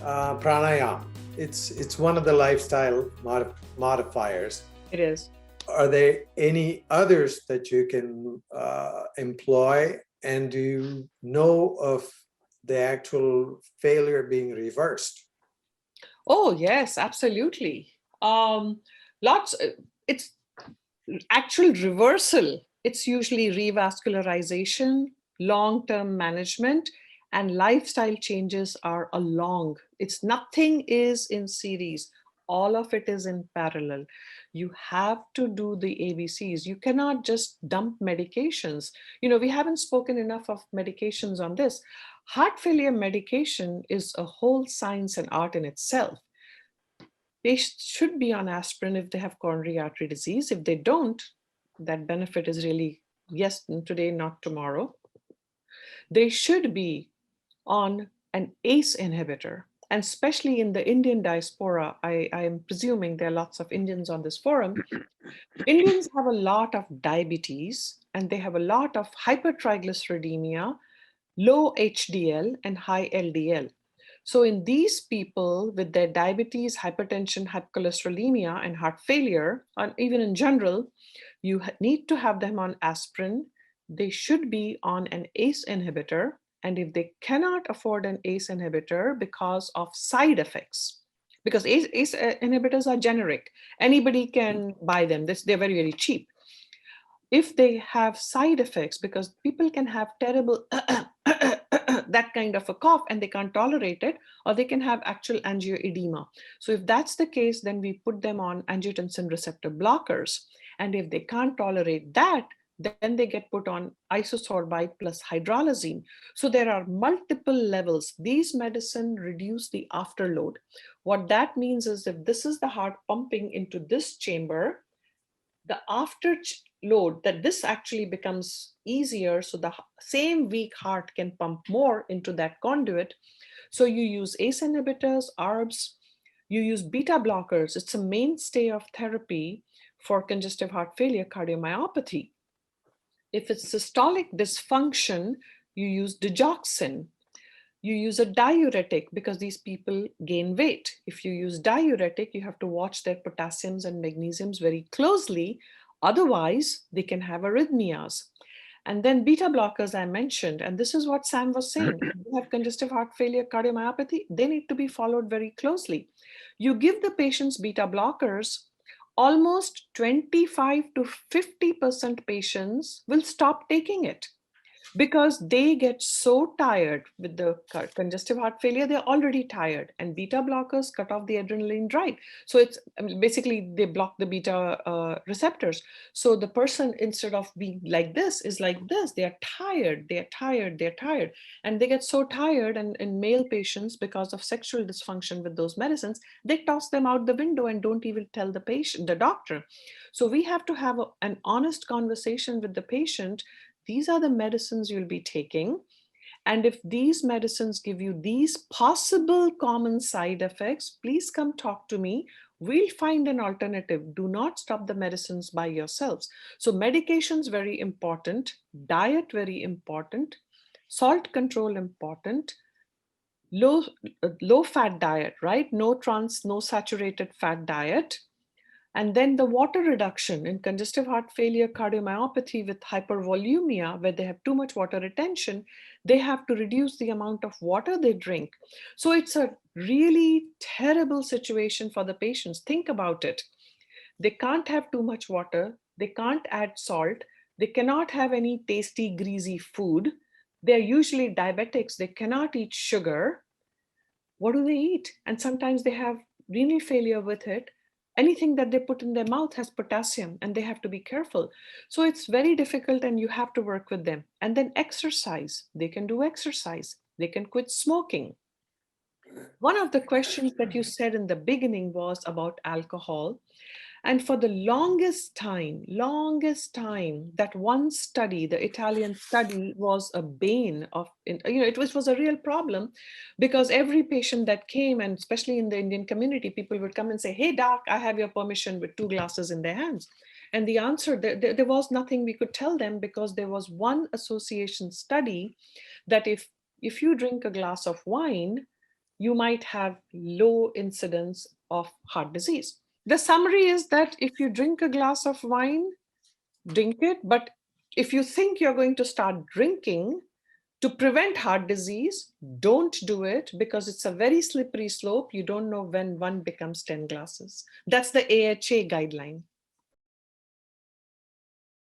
pranayama. It's one of the lifestyle modifiers. It is. Are there any others that you can employ? And do you know of the actual failure being reversed? Oh, yes, absolutely. Lots, it's actual reversal. It's usually revascularization, long term management, and lifestyle changes are along. It's nothing is in series, all of it is in parallel. You have to do the ABCs. You cannot just dump medications. We haven't spoken enough of medications on this. Heart failure medication is a whole science and art in itself. Patients should be on aspirin if they have coronary artery disease. If they don't, that benefit is really yes, today, not tomorrow. They should be on an ACE inhibitor. And especially in the Indian diaspora, I am presuming there are lots of Indians on this forum. Indians have a lot of diabetes and they have a lot of hypertriglyceridemia, low HDL, and high LDL. So in these people with their diabetes, hypertension, hypercholesterolemia, and heart failure, and even in general, you need to have them on aspirin. They should be on an ACE inhibitor. And if they cannot afford an ACE inhibitor because of side effects, because ACE inhibitors are generic, anybody can buy them. They're very, very cheap. If they have side effects, because people can have terrible that kind of a cough and they can't tolerate it, or they can have actual angioedema. So if that's the case, then we put them on angiotensin receptor blockers. And if they can't tolerate that, then they get put on isosorbide plus hydralazine. So there are multiple levels. These medicine reduce the afterload. What that means is if this is the heart pumping into this chamber, the afterload, that this actually becomes easier, so the same weak heart can pump more into that conduit. So you use ACE inhibitors, ARBs, you use beta blockers. It's a mainstay of therapy for congestive heart failure, cardiomyopathy. If it's systolic dysfunction, you use digoxin. You use a diuretic because these people gain weight. If you use diuretic, you have to watch their potassiums and magnesiums very closely. Otherwise, they can have arrhythmias. And then beta blockers, I mentioned, and this is what Sam was saying. If you have congestive heart failure, cardiomyopathy, they need to be followed very closely. You give the patients beta blockers, almost 25 to 50% patients will stop taking it because they get so tired with the congestive heart failure. They're already tired, and beta blockers cut off the adrenaline drive. So it's basically they block the beta receptors. So the person, instead of being like this, is like this. They are tired, they're tired, they're tired, and they get so tired. And in male patients, because of sexual dysfunction with those medicines, they toss them out the window and don't even tell the patient, the doctor. So we have to have an honest conversation with the patient. These are the medicines you'll be taking. And if these medicines give you these possible common side effects, please come talk to me. We'll find an alternative. Do not stop the medicines by yourselves. So medications very important, diet very important, salt control important, low low fat diet, right? No saturated fat diet. And then the water reduction in congestive heart failure, cardiomyopathy with hypervolemia, where they have too much water retention, they have to reduce the amount of water they drink. So it's a really terrible situation for the patients. Think about it. They can't have too much water. They can't add salt. They cannot have any tasty, greasy food. They're usually diabetics. They cannot eat sugar. What do they eat? And sometimes they have renal failure with it. Anything that they put in their mouth has potassium and they have to be careful. So it's very difficult and you have to work with them. And then exercise. They can do exercise. They can quit smoking. One of the questions that you said in the beginning was about alcohol. And for the longest time, that one study, the Italian study, was a bane of, it was a real problem because every patient that came, and especially in the Indian community, people would come and say, "Hey, doc, I have your permission," with two glasses in their hands. And the answer, there was nothing we could tell them because there was one association study that if you drink a glass of wine, you might have low incidence of heart disease. The summary is that if you drink a glass of wine, drink it. But if you think you're going to start drinking to prevent heart disease, don't do it, because it's a very slippery slope. You don't know when one becomes 10 glasses. That's the AHA guideline.